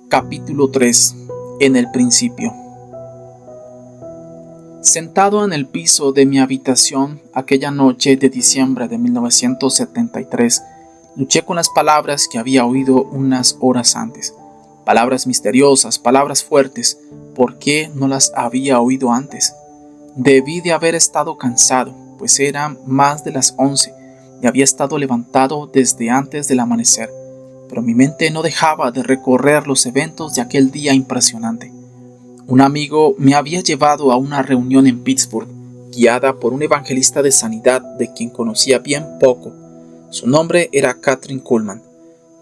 Capítulo 3. En el principio. Sentado en el piso de mi habitación aquella noche de diciembre de 1973, luché con las palabras que había oído unas horas antes. Palabras misteriosas, palabras fuertes. ¿Por qué no las había oído antes? Debí de haber estado cansado, pues eran más de las 11 y había estado levantado desde antes del amanecer. Pero mi mente no dejaba de recorrer los eventos de aquel día impresionante. Un amigo me había llevado a una reunión en Pittsburgh, guiada por un evangelista de sanidad de quien conocía bien poco. Su nombre era Kathryn Kuhlman.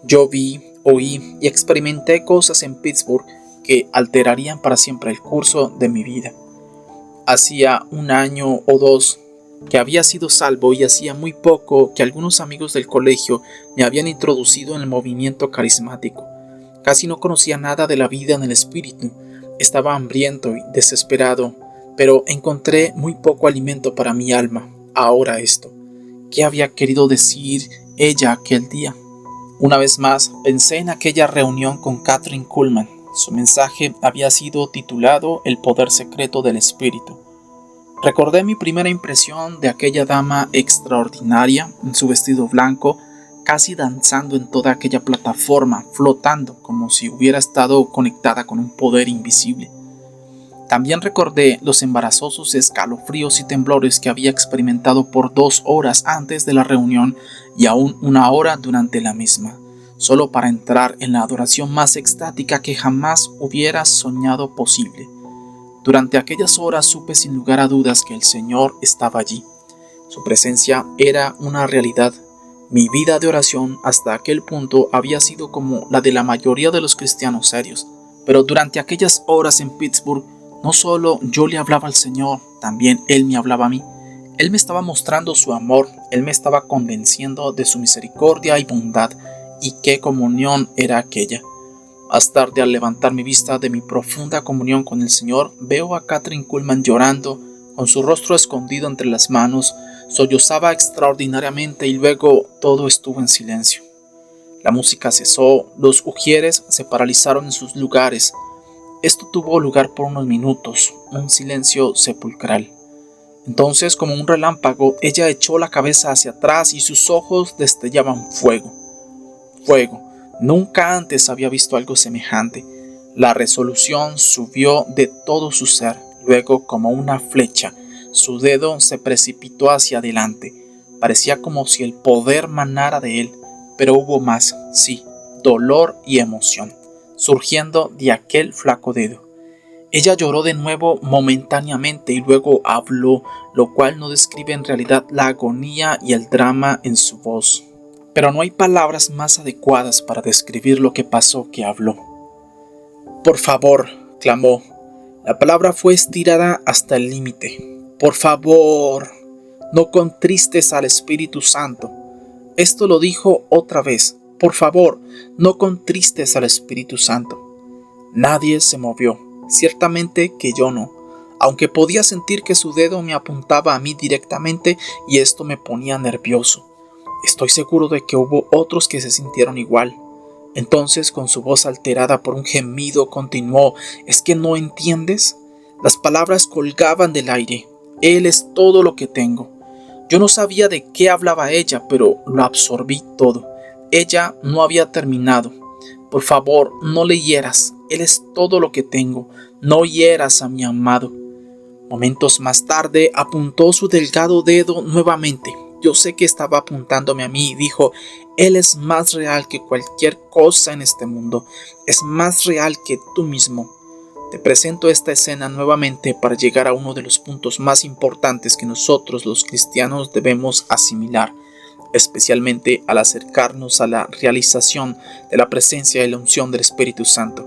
Yo vi, oí y experimenté cosas en Pittsburgh que alterarían para siempre el curso de mi vida. Hacía un año o dos que había sido salvo y hacía muy poco que algunos amigos del colegio me habían introducido en el movimiento carismático. Casi no conocía nada de la vida en el espíritu. Estaba hambriento y desesperado, pero encontré muy poco alimento para mi alma. Ahora esto. ¿Qué había querido decir ella aquel día? Una vez más, pensé en aquella reunión con Kathryn Kuhlman. Su mensaje había sido titulado El poder secreto del espíritu. Recordé mi primera impresión de aquella dama extraordinaria en su vestido blanco, casi danzando en toda aquella plataforma, flotando como si hubiera estado conectada con un poder invisible. También recordé los embarazosos escalofríos y temblores que había experimentado por 2 horas antes de la reunión y aún 1 hora durante la misma, solo para entrar en la adoración más extática que jamás hubiera soñado posible. Durante aquellas horas supe sin lugar a dudas que el Señor estaba allí. Su presencia era una realidad. Mi vida de oración hasta aquel punto había sido como la de la mayoría de los cristianos serios. Pero durante aquellas horas en Pittsburgh, no solo yo le hablaba al Señor, también Él me hablaba a mí. Él me estaba mostrando su amor, Él me estaba convenciendo de su misericordia y bondad, y qué comunión era aquella. Más tarde, al levantar mi vista de mi profunda comunión con el Señor, veo a Kathryn Kuhlman llorando, con su rostro escondido entre las manos, sollozaba extraordinariamente y luego todo estuvo en silencio. La música cesó, los ujieres se paralizaron en sus lugares. Esto tuvo lugar por unos minutos, un silencio sepulcral. Entonces, como un relámpago, ella echó la cabeza hacia atrás y sus ojos destellaban fuego. Fuego. Nunca antes había visto algo semejante. La resolución subió de todo su ser. Luego, como una flecha, su dedo se precipitó hacia adelante. Parecía como si el poder manara de él. Pero hubo más, sí, dolor y emoción, surgiendo de aquel flaco dedo. Ella lloró de nuevo momentáneamente y luego habló, lo cual no describe en realidad la agonía y el drama en su voz. Pero no hay palabras más adecuadas para describir lo que pasó que habló. «Por favor», clamó. La palabra fue estirada hasta el límite. «Por favor, no contristes al Espíritu Santo». Esto lo dijo otra vez. «Por favor, no contristes al Espíritu Santo». Nadie se movió. Ciertamente que yo no. Aunque podía sentir que su dedo me apuntaba a mí directamente y esto me ponía nervioso. Estoy seguro de que hubo otros que se sintieron igual. Entonces, con su voz alterada por un gemido, continuó: «¿Es que no entiendes?» Las palabras colgaban del aire. «Él es todo lo que tengo». Yo no sabía de qué hablaba ella, pero lo absorbí todo. Ella no había terminado. «Por favor, no le hieras. Él es todo lo que tengo. No hieras a mi amado». Momentos más tarde, apuntó su delgado dedo nuevamente. Yo sé que estaba apuntándome a mí y dijo: «Él es más real que cualquier cosa en este mundo. Es más real que tú mismo». Te presento esta escena nuevamente para llegar a uno de los puntos más importantes que nosotros los cristianos debemos asimilar, especialmente al acercarnos a la realización de la presencia y la unción del Espíritu Santo.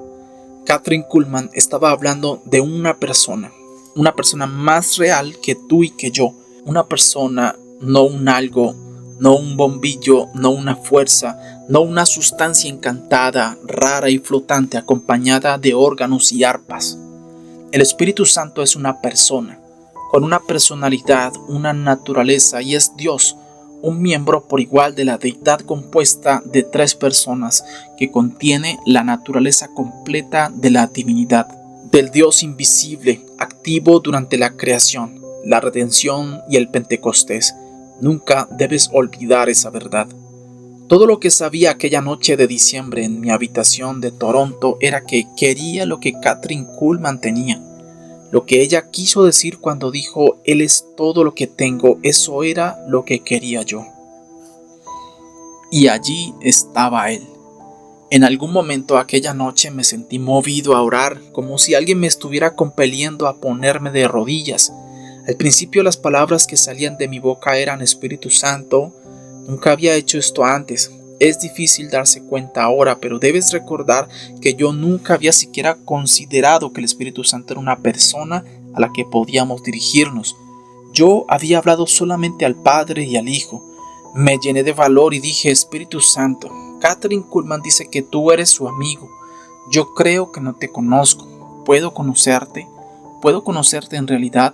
Kathryn Kuhlman estaba hablando de una persona más real que tú y que yo, una persona, no un algo, no un bombillo, no una fuerza, no una sustancia encantada, rara y flotante acompañada de órganos y arpas. El Espíritu Santo es una persona, con una personalidad, una naturaleza, y es Dios, un miembro por igual de la deidad compuesta de tres personas que contiene la naturaleza completa de la divinidad, del Dios invisible, activo durante la creación, la redención y el Pentecostés. Nunca debes olvidar esa verdad. Todo lo que sabía aquella noche de diciembre en mi habitación de Toronto era que quería lo que Kathryn Kuhlman tenía. Lo que ella quiso decir cuando dijo, Él es todo lo que tengo, eso era lo que quería yo. Y allí estaba Él. En algún momento aquella noche me sentí movido a orar, como si alguien me estuviera compeliendo a ponerme de rodillas. Al principio las palabras que salían de mi boca eran Espíritu Santo. Nunca había hecho esto antes. Es difícil darse cuenta ahora, pero debes recordar que yo nunca había siquiera considerado que el Espíritu Santo era una persona a la que podíamos dirigirnos. Yo había hablado solamente al Padre y al Hijo. Me llené de valor y dije, Espíritu Santo, Kathryn Kuhlman dice que tú eres su amigo. Yo creo que no te conozco. ¿Puedo conocerte? ¿Puedo conocerte en realidad?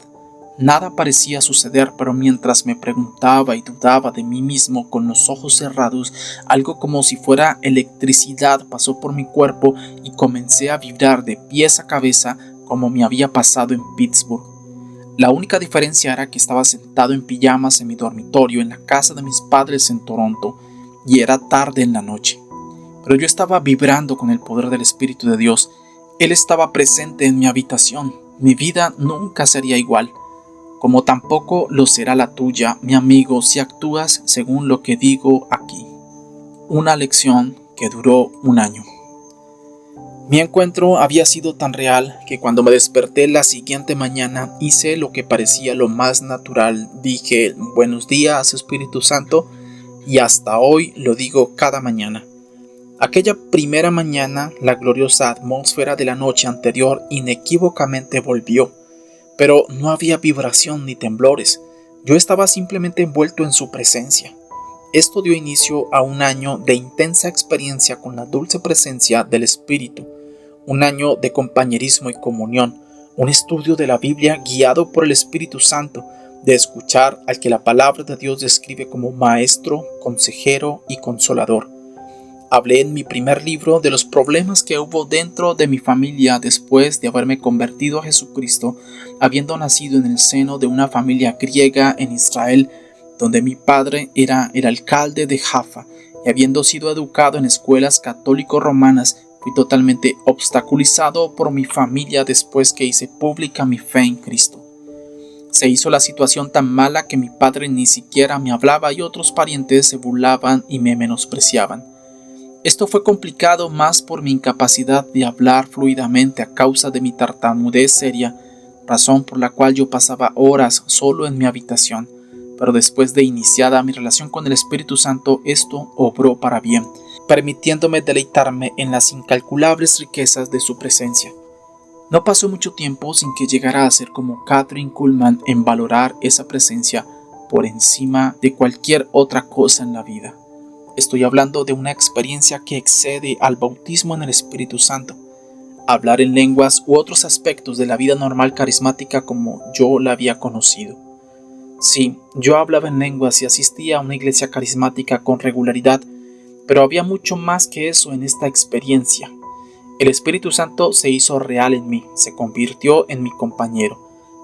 Nada parecía suceder, pero mientras me preguntaba y dudaba de mí mismo con los ojos cerrados, algo como si fuera electricidad pasó por mi cuerpo y comencé a vibrar de pies a cabeza como me había pasado en Pittsburgh. La única diferencia era que estaba sentado en pijamas en mi dormitorio en la casa de mis padres en Toronto y era tarde en la noche. Pero yo estaba vibrando con el poder del Espíritu de Dios. Él estaba presente en mi habitación. Mi vida nunca sería igual. Como tampoco lo será la tuya, mi amigo, si actúas según lo que digo aquí. Una lección que duró un año. Mi encuentro había sido tan real que cuando me desperté la siguiente mañana hice lo que parecía lo más natural. Dije, buenos días, Espíritu Santo, y hasta hoy lo digo cada mañana. Aquella primera mañana, la gloriosa atmósfera de la noche anterior inequívocamente volvió. Pero no había vibración ni temblores. Yo estaba simplemente envuelto en su presencia. Esto dio inicio a un año de intensa experiencia con la dulce presencia del Espíritu, un año de compañerismo y comunión, un estudio de la Biblia guiado por el Espíritu Santo, de escuchar al que la palabra de Dios describe como maestro, consejero y consolador. Hablé en mi primer libro de los problemas que hubo dentro de mi familia después de haberme convertido a Jesucristo, habiendo nacido en el seno de una familia griega en Israel, donde mi padre era el alcalde de Jaffa, y habiendo sido educado en escuelas católico-romanas, fui totalmente obstaculizado por mi familia después que hice pública mi fe en Cristo. Se hizo la situación tan mala que mi padre ni siquiera me hablaba y otros parientes se burlaban y me menospreciaban. Esto fue complicado más por mi incapacidad de hablar fluidamente a causa de mi tartamudez seria, razón por la cual yo pasaba horas solo en mi habitación. Pero después de iniciada mi relación con el Espíritu Santo, esto obró para bien, permitiéndome deleitarme en las incalculables riquezas de su presencia. No pasó mucho tiempo sin que llegara a ser como Kathryn Kuhlman en valorar esa presencia por encima de cualquier otra cosa en la vida. Estoy hablando de una experiencia que excede al bautismo en el Espíritu Santo, hablar en lenguas u otros aspectos de la vida normal carismática como yo la había conocido. Sí, yo hablaba en lenguas y asistía a una iglesia carismática con regularidad, pero había mucho más que eso en esta experiencia. El Espíritu Santo se hizo real en mí, se convirtió en mi compañero.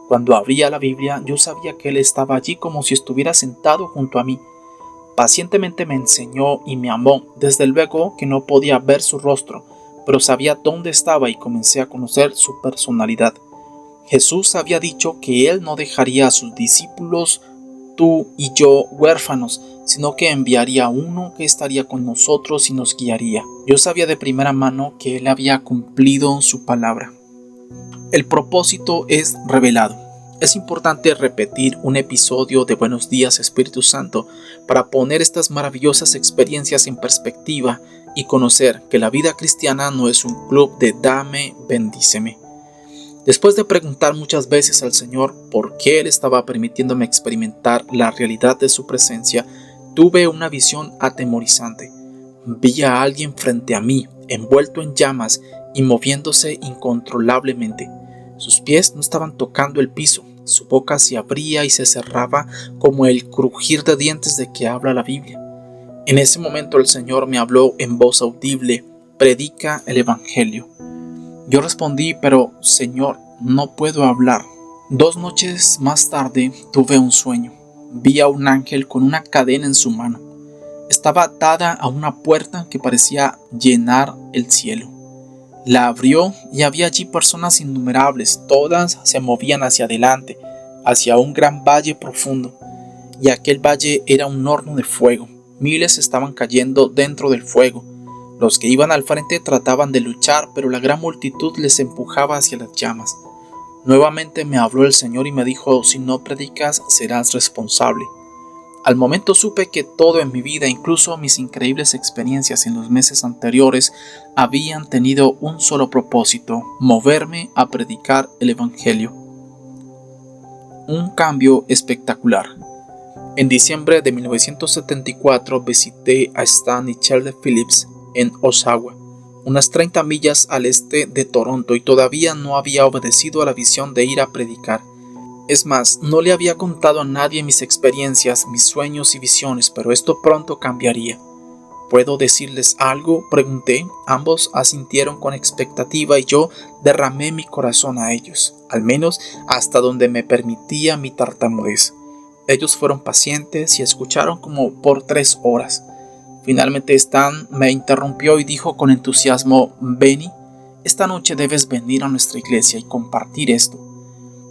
Cuando abría la Biblia, yo sabía que Él estaba allí como si estuviera sentado junto a mí. Pacientemente me enseñó y me amó. Desde luego que no podía ver su rostro, pero sabía dónde estaba y comencé a conocer su personalidad. Jesús había dicho que Él no dejaría a sus discípulos, tú y yo, huérfanos, sino que enviaría a uno que estaría con nosotros y nos guiaría. Yo sabía de primera mano que Él había cumplido su palabra. El propósito es revelado. Es importante repetir un episodio de Buenos Días Espíritu Santo para poner estas maravillosas experiencias en perspectiva y conocer que la vida cristiana no es un club de dame, bendíceme. Después de preguntar muchas veces al Señor por qué Él estaba permitiéndome experimentar la realidad de su presencia, tuve una visión atemorizante. Vi a alguien frente a mí, envuelto en llamas y moviéndose incontrolablemente. Sus pies no estaban tocando el piso, Su boca se abría y se cerraba como el crujir de dientes de que habla la Biblia. En ese momento el Señor me habló en voz audible: predica el Evangelio. Yo respondí: pero Señor, no puedo hablar. 2 noches más tarde tuve un sueño. Vi a un ángel con una cadena en su mano. Estaba atada a una puerta que parecía llenar el cielo. La abrió y había allí personas innumerables. Todas se movían hacia adelante, hacia un gran valle profundo. Y aquel valle era un horno de fuego. Miles estaban cayendo dentro del fuego. Los que iban al frente trataban de luchar, pero la gran multitud les empujaba hacia las llamas. Nuevamente me habló el Señor y me dijo: si no predicas, serás responsable. Al momento supe que todo en mi vida, incluso mis increíbles experiencias en los meses anteriores, habían tenido un solo propósito: moverme a predicar el Evangelio. Un cambio espectacular. En diciembre de 1974 visité a Stan y Shirley Phillips en Oshawa, unas 30 millas al este de Toronto, y todavía no había obedecido a la visión de ir a predicar. Es más, no le había contado a nadie mis experiencias, mis sueños y visiones, pero esto pronto cambiaría. ¿Puedo decirles algo?, pregunté. Ambos asintieron con expectativa y yo derramé mi corazón a ellos, al menos hasta donde me permitía mi tartamudez. Ellos fueron pacientes y escucharon como por 3 horas. Finalmente Stan me interrumpió y dijo con entusiasmo: Benny, esta noche debes venir a nuestra iglesia y compartir esto.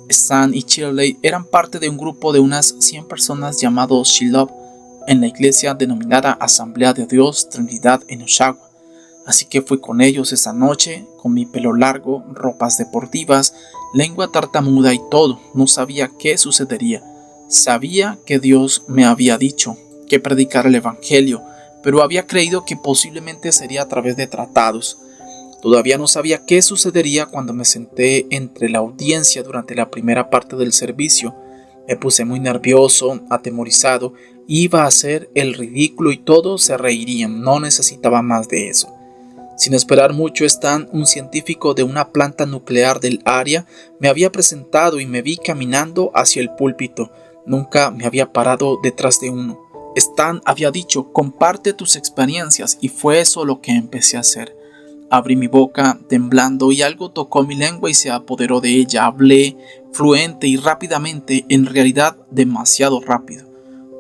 Stan y Shirley eran parte de un grupo de unas 100 personas llamado Shiloh en la iglesia denominada Asamblea de Dios Trinidad en Oshawa. Así que fui con ellos esa noche, con mi pelo largo, ropas deportivas, lengua tartamuda y todo. No sabía qué sucedería. Sabía que Dios me había dicho que predicara el Evangelio, pero había creído que posiblemente sería a través de tratados. Todavía no sabía qué sucedería cuando me senté entre la audiencia durante la primera parte del servicio. Me puse muy nervioso, atemorizado. Iba a hacer el ridículo y todos se reirían. No necesitaba más de eso. Sin esperar mucho, Stan, un científico de una planta nuclear del área, me había presentado y me vi caminando hacia el púlpito. Nunca me había parado detrás de uno. Stan había dicho: comparte tus experiencias, y fue eso lo que empecé a hacer. Abrí mi boca temblando y algo tocó mi lengua y se apoderó de ella. Hablé fluente y rápidamente, en realidad demasiado rápido.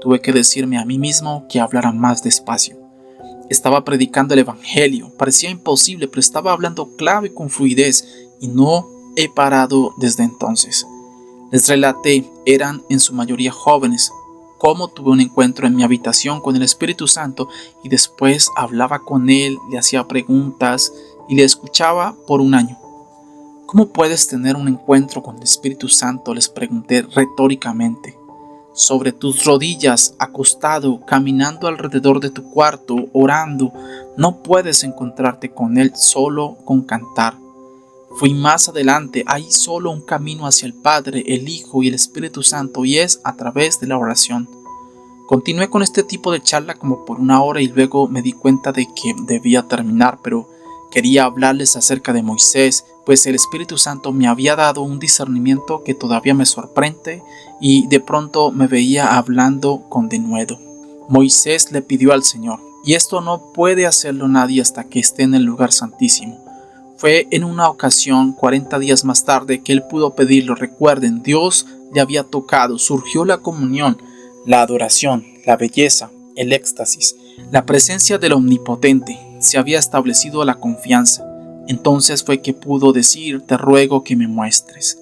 Tuve que decirme a mí mismo que hablara más despacio. Estaba predicando el Evangelio. Parecía imposible, pero estaba hablando claro y con fluidez, y no he parado desde entonces. Les relaté, eran en su mayoría jóvenes, cómo tuve un encuentro en mi habitación con el Espíritu Santo y después hablaba con él, le hacía preguntas y le escuchaba por 1 año. ¿Cómo puedes tener un encuentro con el Espíritu Santo?, les pregunté retóricamente. Sobre tus rodillas, acostado, caminando alrededor de tu cuarto, orando. No puedes encontrarte con él solo con cantar. Fui más adelante, hay solo un camino hacia el Padre, el Hijo y el Espíritu Santo, y es a través de la oración. Continué con este tipo de charla como por 1 hora y luego me di cuenta de que debía terminar, pero quería hablarles acerca de Moisés, pues el Espíritu Santo me había dado un discernimiento que todavía me sorprende y de pronto me veía hablando con denuedo. Moisés le pidió al Señor, y esto no puede hacerlo nadie hasta que esté en el lugar santísimo. Fue en una ocasión, 40 días más tarde, que él pudo pedirlo. Recuerden, Dios le había tocado, surgió la comunión, la adoración, la belleza, el éxtasis, la presencia del Omnipotente. Se había establecido la confianza. Entonces fue que pudo decir: te ruego que me muestres.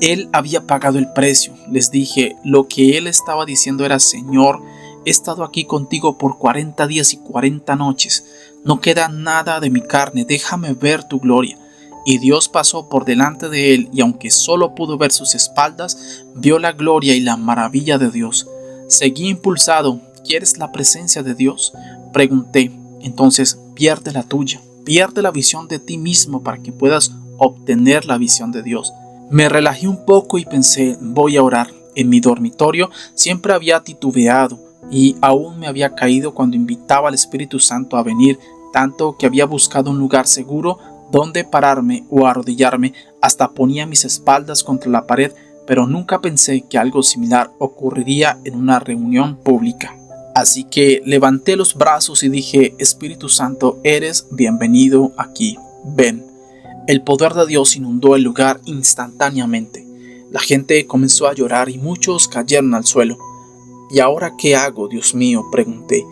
Él había pagado el precio. Les dije, lo que él estaba diciendo era: Señor, he estado aquí contigo por 40 días y 40 noches. No queda nada de mi carne, déjame ver tu gloria. Y Dios pasó por delante de él, y aunque solo pudo ver sus espaldas, vio la gloria y la maravilla de Dios. Seguí impulsado. ¿Quieres la presencia de Dios?, pregunté. Entonces pierde la tuya, pierde la visión de ti mismo para que puedas obtener la visión de Dios. Me relajé un poco y pensé: voy a orar. En mi dormitorio siempre había titubeado y aún me había caído cuando invitaba al Espíritu Santo a venir, tanto que había buscado un lugar seguro donde pararme o arrodillarme, hasta ponía mis espaldas contra la pared, pero nunca pensé que algo similar ocurriría en una reunión pública. Así que levanté los brazos y dije: Espíritu Santo, eres bienvenido aquí. Ven. El poder de Dios inundó el lugar instantáneamente. La gente comenzó a llorar y muchos cayeron al suelo. ¿Y ahora qué hago, Dios mío?, pregunté.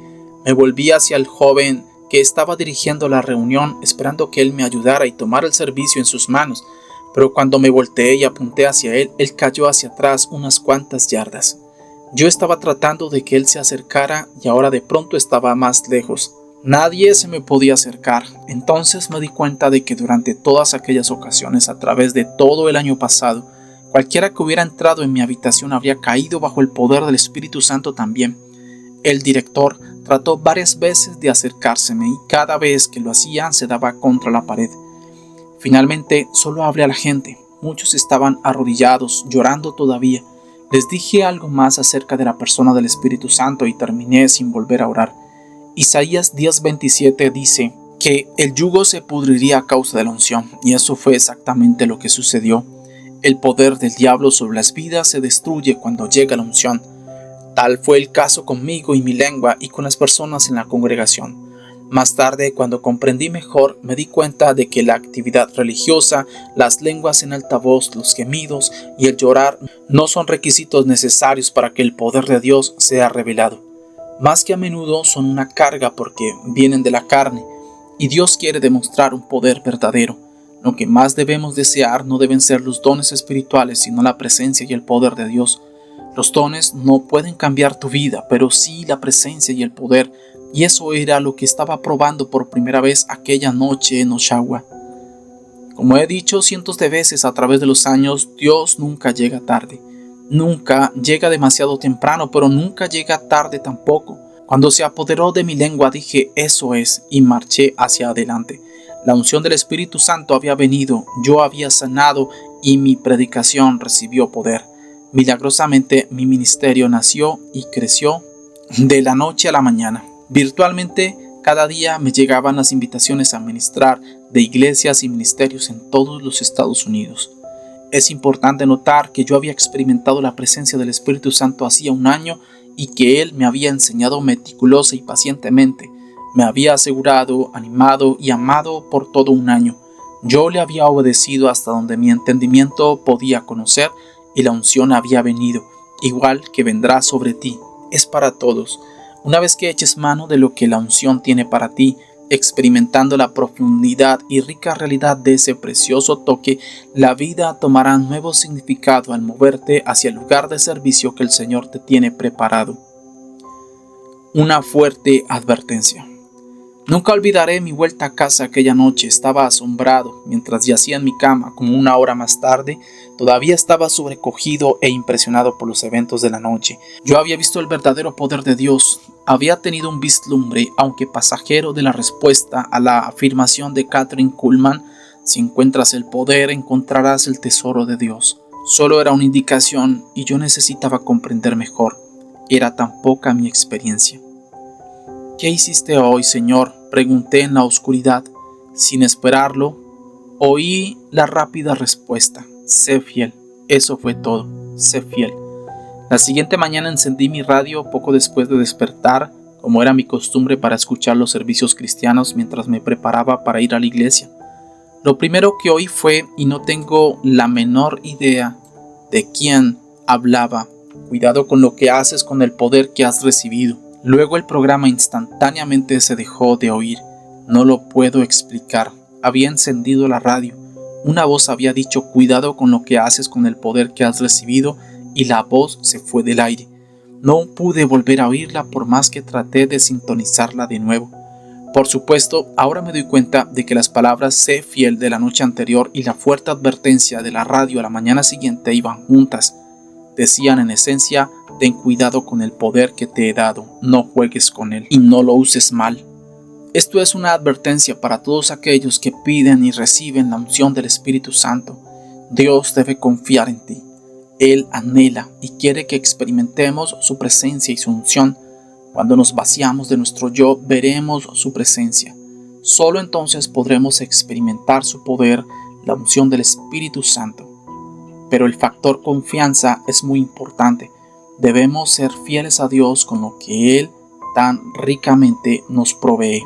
Me volví hacia el joven que estaba dirigiendo la reunión, esperando que él me ayudara y tomara el servicio en sus manos. Pero cuando me volteé y apunté hacia él, él cayó hacia atrás unas cuantas yardas. Yo estaba tratando de que él se acercara y ahora de pronto estaba más lejos. Nadie se me podía acercar. Entonces me di cuenta de que durante todas aquellas ocasiones, a través de todo el año pasado, cualquiera que hubiera entrado en mi habitación habría caído bajo el poder del Espíritu Santo también. El director trató varias veces de acercárseme y cada vez que lo hacía se daba contra la pared. Finalmente solo hablé a la gente. Muchos estaban arrodillados, llorando todavía. Les dije algo más acerca de la persona del Espíritu Santo y terminé sin volver a orar. Isaías 10:27 dice que el yugo se pudriría a causa de la unción, y eso fue exactamente lo que sucedió. El poder del diablo sobre las vidas se destruye cuando llega la unción. Tal fue el caso conmigo y mi lengua y con las personas en la congregación. Más tarde, cuando comprendí mejor, me di cuenta de que la actividad religiosa, las lenguas en alta voz, los gemidos y el llorar no son requisitos necesarios para que el poder de Dios sea revelado. Más que a menudo son una carga porque vienen de la carne, y Dios quiere demostrar un poder verdadero. Lo que más debemos desear no deben ser los dones espirituales, sino la presencia y el poder de Dios. Los dones no pueden cambiar tu vida, pero sí la presencia y el poder, y eso era lo que estaba probando por primera vez aquella noche en Oshawa. Como he dicho cientos de veces a través de los años, Dios nunca llega tarde. Nunca llega demasiado temprano, pero nunca llega tarde tampoco. Cuando se apoderó de mi lengua dije: eso es, y marché hacia adelante. La unción del Espíritu Santo había venido, yo había sanado y mi predicación recibió poder. Milagrosamente mi ministerio nació y creció de la noche a la mañana. Virtualmente cada día me llegaban las invitaciones a ministrar de iglesias y ministerios en todos los Estados Unidos. Es importante notar que yo había experimentado la presencia del Espíritu Santo hacía un año y que Él me había enseñado meticulosa y pacientemente. Me había asegurado, animado y amado por todo un año. Yo le había obedecido hasta donde mi entendimiento podía conocer y la unción había venido, igual que vendrá sobre ti. Es para todos. Una vez que eches mano de lo que la unción tiene para ti, experimentando la profundidad y rica realidad de ese precioso toque, la vida tomará nuevo significado al moverte hacia el lugar de servicio que el Señor te tiene preparado. Una fuerte advertencia. Nunca olvidaré mi vuelta a casa aquella noche. Estaba asombrado. Mientras yacía en mi cama, como una hora más tarde, todavía estaba sobrecogido e impresionado por los eventos de la noche. Yo había visto el verdadero poder de Dios. Había tenido un vislumbre, aunque pasajero, de la respuesta a la afirmación de Kathryn Kuhlman: si encuentras el poder, encontrarás el tesoro de Dios. Solo era una indicación y yo necesitaba comprender mejor. Era tan poca mi experiencia. ¿Qué hiciste hoy, Señor?, pregunté en la oscuridad. Sin esperarlo, oí la rápida respuesta: sé fiel. Eso fue todo. Sé fiel. La siguiente mañana encendí mi radio poco después de despertar, como era mi costumbre para escuchar los servicios cristianos mientras me preparaba para ir a la iglesia. Lo primero que oí fue, y no tengo la menor idea de quién hablaba: cuidado con lo que haces con el poder que has recibido. Luego el programa instantáneamente se dejó de oír. No lo puedo explicar. Había encendido la radio. Una voz había dicho: cuidado con lo que haces con el poder que has recibido, y la voz se fue del aire. No pude volver a oírla por más que traté de sintonizarla de nuevo. Por supuesto, ahora me doy cuenta de que las palabras sé fiel de la noche anterior y la fuerte advertencia de la radio a la mañana siguiente iban juntas. Decían en esencia: ten cuidado con el poder que te he dado, no juegues con él y no lo uses mal. Esto es una advertencia para todos aquellos que piden y reciben la unción del Espíritu Santo. Dios debe confiar en ti. Él anhela y quiere que experimentemos su presencia y su unción. Cuando nos vaciamos de nuestro yo, veremos su presencia. Solo entonces podremos experimentar su poder, la unción del Espíritu Santo. pero el factor confianza es muy importante. Debemos ser fieles a Dios con lo que Él tan ricamente nos provee.